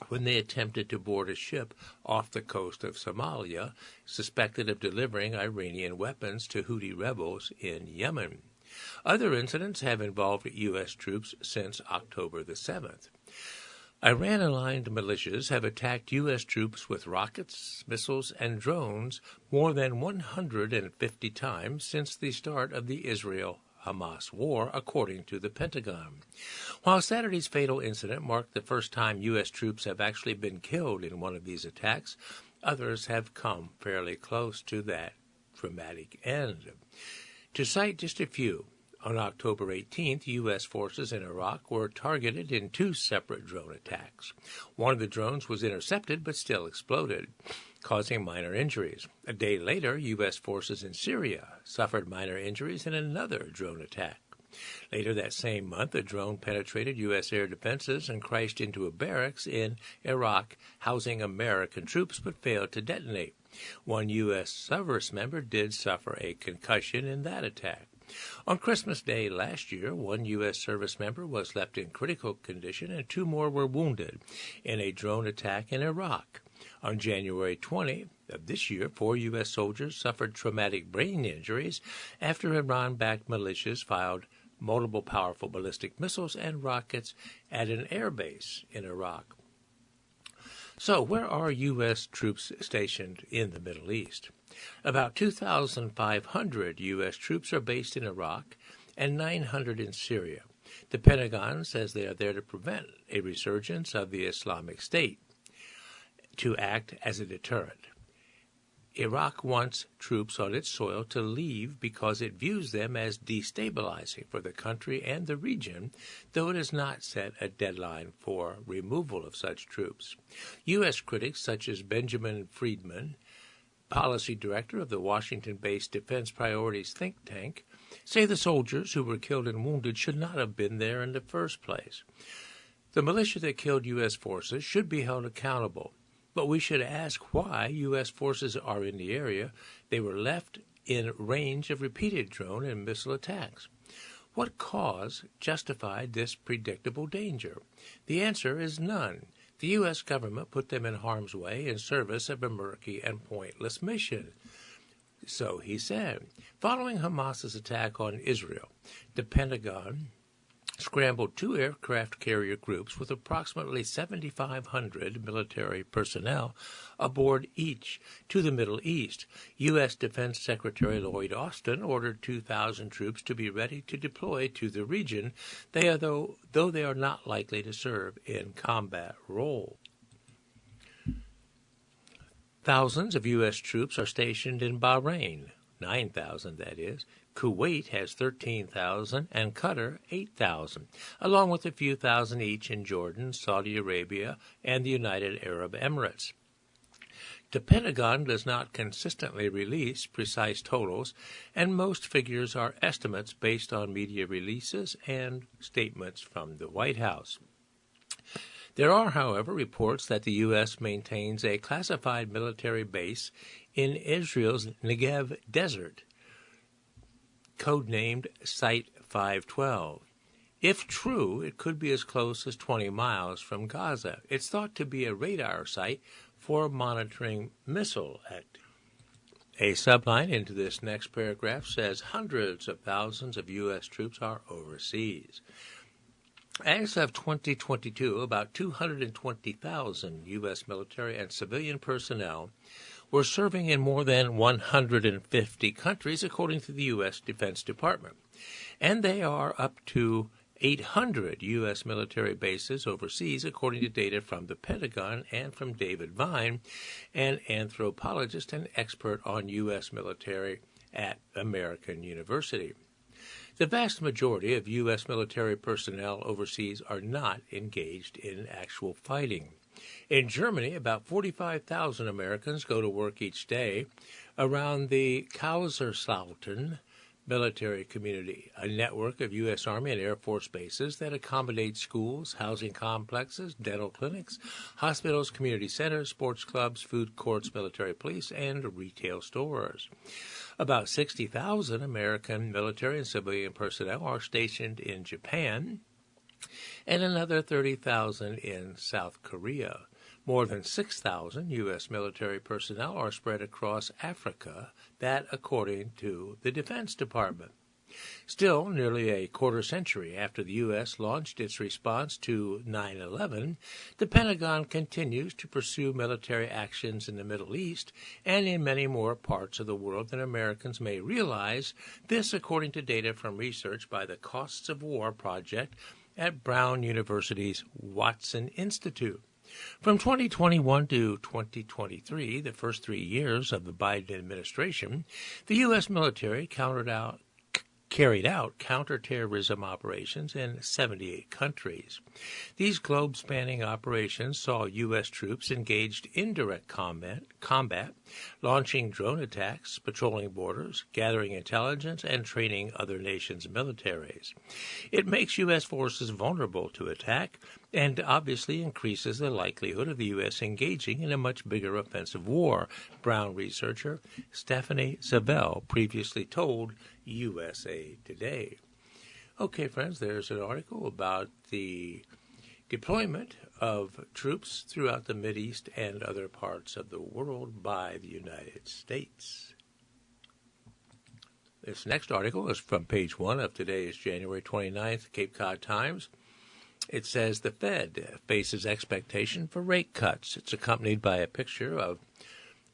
when they attempted to board a ship off the coast of Somalia, suspected of delivering Iranian weapons to Houthi rebels in Yemen. Other incidents have involved U.S. troops since October the 7th. Iran-aligned militias have attacked U.S. troops with rockets, missiles, and drones more than 150 times since the start of the Israel-Hamas war, according to the Pentagon. While Saturday's fatal incident marked the first time U.S. troops have actually been killed in one of these attacks, others have come fairly close to that dramatic end. To cite just a few, on October 18th, U.S. forces in Iraq were targeted in 2 separate drone attacks. One of the drones was intercepted but still exploded, causing minor injuries. A day later, U.S. forces in Syria suffered minor injuries in another drone attack. Later that same month, a drone penetrated U.S. air defenses and crashed into a barracks in Iraq housing American troops but failed to detonate. One U.S. service member did suffer a concussion in that attack. On Christmas Day last year, one U.S. service member was left in critical condition and 2 more were wounded in a drone attack in Iraq. On January 20 of this year, 4 U.S. soldiers suffered traumatic brain injuries after Iran-backed militias fired multiple powerful ballistic missiles and rockets at an air base in Iraq. So, where are U.S. troops stationed in the Middle East? About 2,500 U.S. troops are based in Iraq and 900 in Syria. The Pentagon says they are there to prevent a resurgence of the Islamic State, to act as a deterrent. Iraq wants troops on its soil to leave because it views them as destabilizing for the country and the region, though it has not set a deadline for removal of such troops. U.S. critics such as Benjamin Friedman, policy director of the Washington-based Defense Priorities think tank, say the soldiers who were killed and wounded should not have been there in the first place. The militia that killed U.S. forces should be held accountable. But we should ask why U.S. forces are in the area. They were left in range of repeated drone and missile attacks. What cause justified this predictable danger? The answer is none. The U.S. government put them in harm's way in service of a murky and pointless mission. So he said. Following Hamas's attack on Israel, the Pentagon scrambled 2 aircraft carrier groups with approximately 7,500 military personnel aboard each to the Middle East. U.S. Defense Secretary Lloyd Austin ordered 2,000 troops to be ready to deploy to the region, though they are not likely to serve in combat role. Thousands of U.S. troops are stationed in Bahrain, 9,000 that is. Kuwait has 13,000 and Qatar 8,000, along with a few thousand each in Jordan, Saudi Arabia, and the United Arab Emirates. The Pentagon does not consistently release precise totals, and most figures are estimates based on media releases and statements from the White House. There are, however, reports that the U.S. maintains a classified military base in Israel's Negev Desert, codenamed Site 512. If true, it could be as close as 20 miles from Gaza. It's thought to be a radar site for monitoring missile activity. A subline into this next paragraph says hundreds of thousands of U.S. troops are overseas. As of 2022, about 220,000 U.S. military and civilian personnel were serving in more than 150 countries, according to the U.S. Defense Department. And they are up to 800 U.S. military bases overseas, according to data from the Pentagon and from David Vine, an anthropologist and expert on U.S. military at American University. The vast majority of U.S. military personnel overseas are not engaged in actual fighting. In Germany, about 45,000 Americans go to work each day around the Kaiserslautern military community, a network of U.S. Army and Air Force bases that accommodate schools, housing complexes, dental clinics, hospitals, community centers, sports clubs, food courts, military police, and retail stores. About 60,000 American military and civilian personnel are stationed in Japan, and another 30,000 in South Korea. More than 6,000 U.S. military personnel are spread across Africa, that according to the Defense Department. Still, nearly a quarter century after the U.S. launched its response to 9/11, the Pentagon continues to pursue military actions in the Middle East and in many more parts of the world than Americans may realize, this according to data from research by the Costs of War Project at Brown University's Watson Institute. From 2021 to 2023, the first 3 years of the Biden administration, the U.S. military carried out counterterrorism operations in 78 countries. These globe-spanning operations saw U.S. troops engaged in direct combat launching drone attacks, patrolling borders, gathering intelligence, and training other nations' militaries. It makes U.S. forces vulnerable to attack and obviously increases the likelihood of the U.S. engaging in a much bigger offensive war, Brown researcher Stephanie Savell previously told USA Today. Okay, friends, there's an article about the deployment of troops throughout the Mideast and other parts of the world by the United States. This next article is from page 1 of today's January 29th Cape Cod Times. It says the Fed faces expectation for rate cuts. It's accompanied by a picture of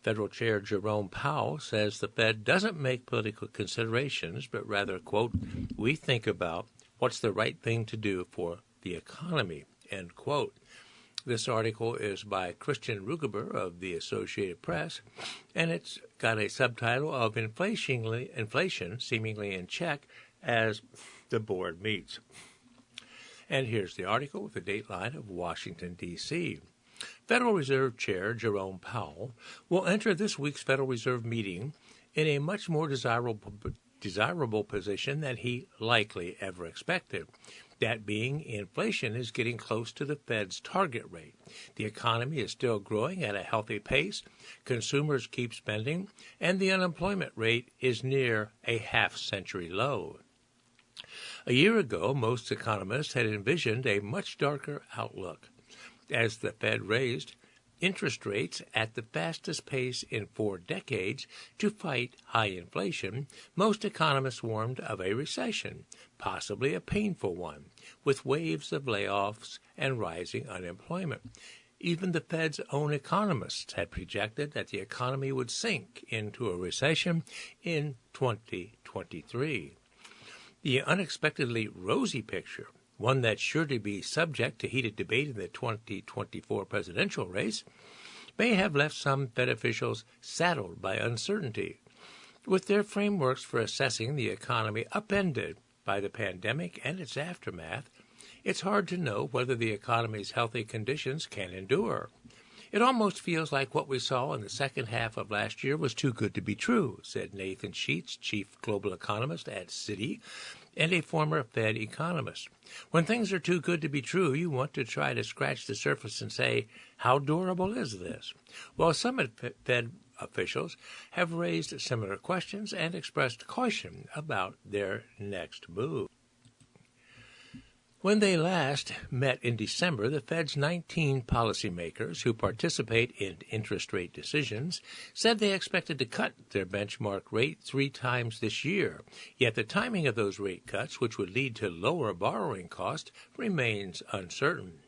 Federal Chair Jerome Powell says the Fed doesn't make political considerations, but rather, quote, we think about what's the right thing to do for the economy, end quote. This article is by Christian Rugeber of the Associated Press, and it's got a subtitle of Inflation Seemingly in Check as the Board Meets. And here's the article with the dateline of Washington, D.C. Federal Reserve Chair Jerome Powell will enter this week's Federal Reserve meeting in a much more desirable position than he likely ever expected. That being, inflation is getting close to the Fed's target rate. The economy is still growing at a healthy pace, consumers keep spending, and the unemployment rate is near a half-century low. A year ago, most economists had envisioned a much darker outlook. As the Fed raised interest rates at the fastest pace in 4 decades to fight high inflation, most economists warned of a recession, possibly a painful one, with waves of layoffs and rising unemployment. Even the Fed's own economists had projected that the economy would sink into a recession in 2023. The unexpectedly rosy picture, one that's sure to be subject to heated debate in the 2024 presidential race, may have left some Fed officials saddled by uncertainty. With their frameworks for assessing the economy upended by the pandemic and its aftermath, it's hard to know whether the economy's healthy conditions can endure. It almost feels like what we saw in the second half of last year was too good to be true, said Nathan Sheets, chief global economist at Citi, and a former Fed economist. When things are too good to be true, you want to try to scratch the surface and say, how durable is this? Well, some Fed officials have raised similar questions and expressed caution about their next move. When they last met in December, the Fed's 19 policymakers who participate in interest rate decisions said they expected to cut their benchmark rate 3 times this year. Yet the timing of those rate cuts, which would lead to lower borrowing costs, remains uncertain.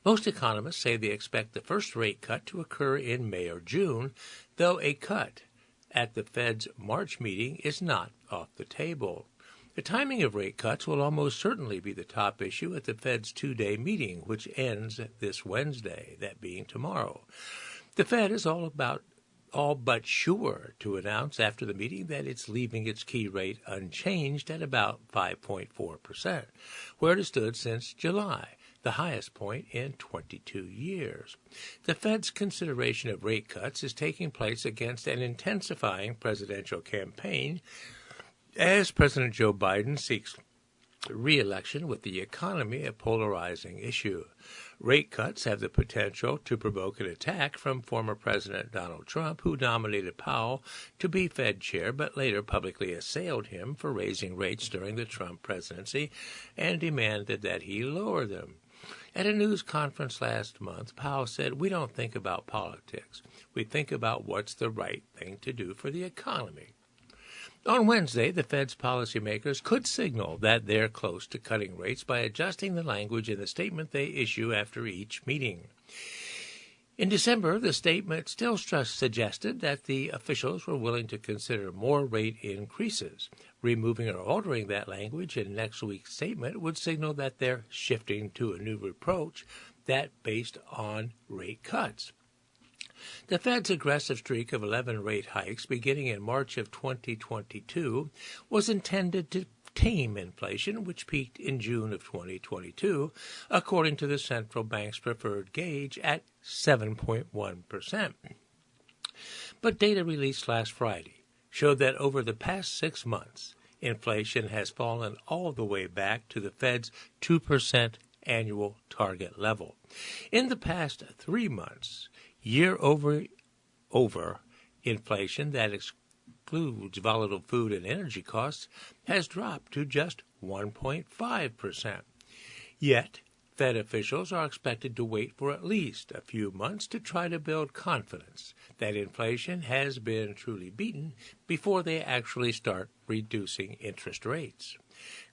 Most economists say they expect the first rate cut to occur in May or June, though a cut at the Fed's March meeting is not off the table. The timing of rate cuts will almost certainly be the top issue at the Fed's 2-day meeting, which ends this Wednesday, that being tomorrow. The Fed is all but sure to announce after the meeting that it's leaving its key rate unchanged at about 5.4%, where it has stood since July, the highest point in 22 years. The Fed's consideration of rate cuts is taking place against an intensifying presidential campaign as President Joe Biden seeks re-election with the economy a polarizing issue. Rate cuts have the potential to provoke an attack from former President Donald Trump, who nominated Powell to be Fed chair but later publicly assailed him for raising rates during the Trump presidency and demanded that he lower them. At a news conference last month, Powell said, "We don't think about politics. We think about what's the right thing to do for the economy." On Wednesday, the Fed's policymakers could signal that they're close to cutting rates by adjusting the language in the statement they issue after each meeting. In December, the statement still suggested that the officials were willing to consider more rate increases. Removing or altering that language in next week's statement would signal that they're shifting to a new approach that based on rate cuts. The Fed's aggressive streak of 11 rate hikes beginning in March of 2022 was intended to tame inflation, which peaked in June of 2022, according to the central bank's preferred gauge at 7.1%. But data released last Friday showed that over the past 6 months, inflation has fallen all the way back to the Fed's 2% annual target level. In the past 3 months, year-over inflation that excludes volatile food and energy costs has dropped to just 1.5%. Yet, Fed officials are expected to wait for at least a few months to try to build confidence that inflation has been truly beaten before they actually start reducing interest rates.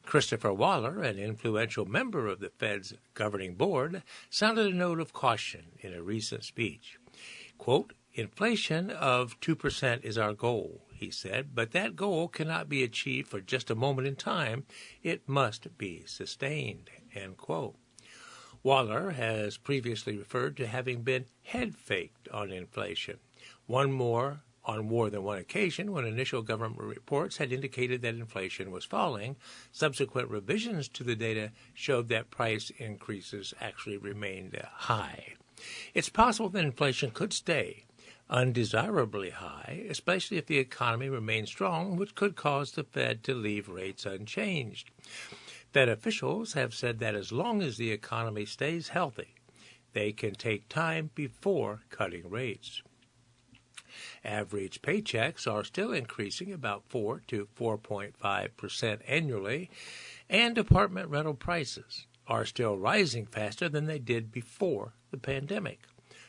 Christopher Waller, an influential member of the Fed's governing board, sounded a note of caution in a recent speech. Quote, "Inflation of 2% is our goal," he said, "but that goal cannot be achieved for just a moment in time. It must be sustained," end quote. Waller has previously referred to having been head-faked on inflation, on more than one occasion when initial government reports had indicated that inflation was falling. Subsequent revisions to the data showed that price increases actually remained high. It's possible that inflation could stay undesirably high, especially if the economy remains strong, which could cause the Fed to leave rates unchanged. Fed officials have said that as long as the economy stays healthy, they can take time before cutting rates. Average paychecks are still increasing about 4 to 4.5% annually, and apartment rental prices are still rising faster than they did before the pandemic.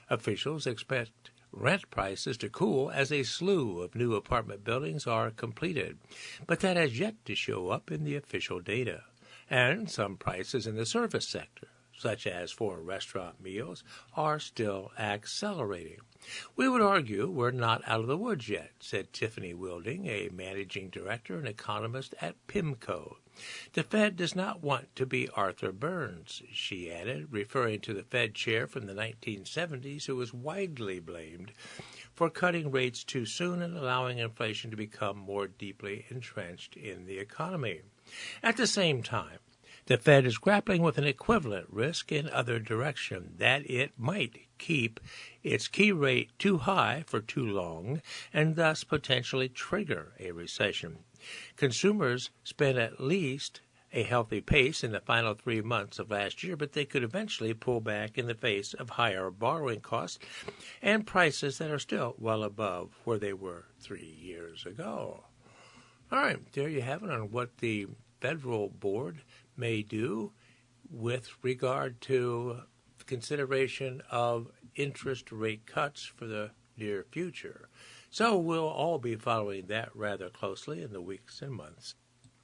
Officials expect rent prices to cool as a slew of new apartment buildings are completed, but that has yet to show up in the official data. And some prices in the service sector, such as for restaurant meals, are still accelerating. "We would argue we're not out of the woods yet," said Tiffany Wilding, a managing director and economist at PIMCO. "The Fed does not want to be Arthur Burns," she added, referring to the Fed chair from the 1970s who was widely blamed for cutting rates too soon and allowing inflation to become more deeply entrenched in the economy. At the same time, the Fed is grappling with an equivalent risk in other direction, that it might keep its key rate too high for too long and thus potentially trigger a recession. Consumers spent at least a healthy pace in the final 3 months of last year, but they could eventually pull back in the face of higher borrowing costs and prices that are still well above where they were 3 years ago. All right, there you have it on what the Federal Board may do with regard to consideration of interest rate cuts for the near future. So we'll all be following that rather closely in the weeks and months.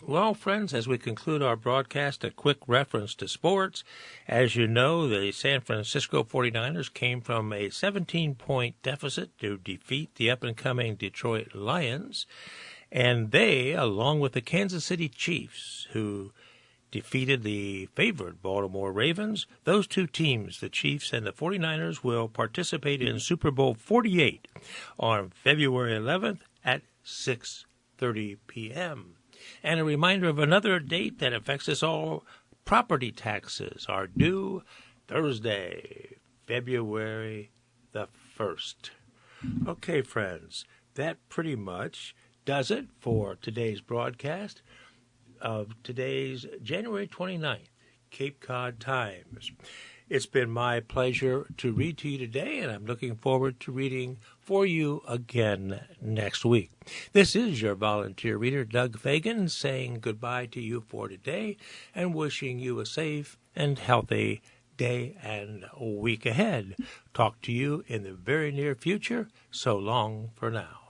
Well, friends, as we conclude our broadcast, a quick reference to sports. As you know, the San Francisco 49ers came from a 17-point deficit to defeat the up-and-coming Detroit Lions. And they, along with the Kansas City Chiefs, who defeated the favored Baltimore Ravens, those two teams, the Chiefs and the 49ers, will participate in Super Bowl 48 on February 11th at 6:30 p.m. And a reminder of another date that affects us all, property taxes are due Thursday, February the 1st. Okay, friends, that pretty much does it for today's broadcast of today's January 29th, Cape Cod Times. It's been my pleasure to read to you today, and I'm looking forward to reading for you again next week. This is your volunteer reader, Doug Fagan, saying goodbye to you for today and wishing you a safe and healthy day and week ahead. Talk to you in the very near future. So long for now.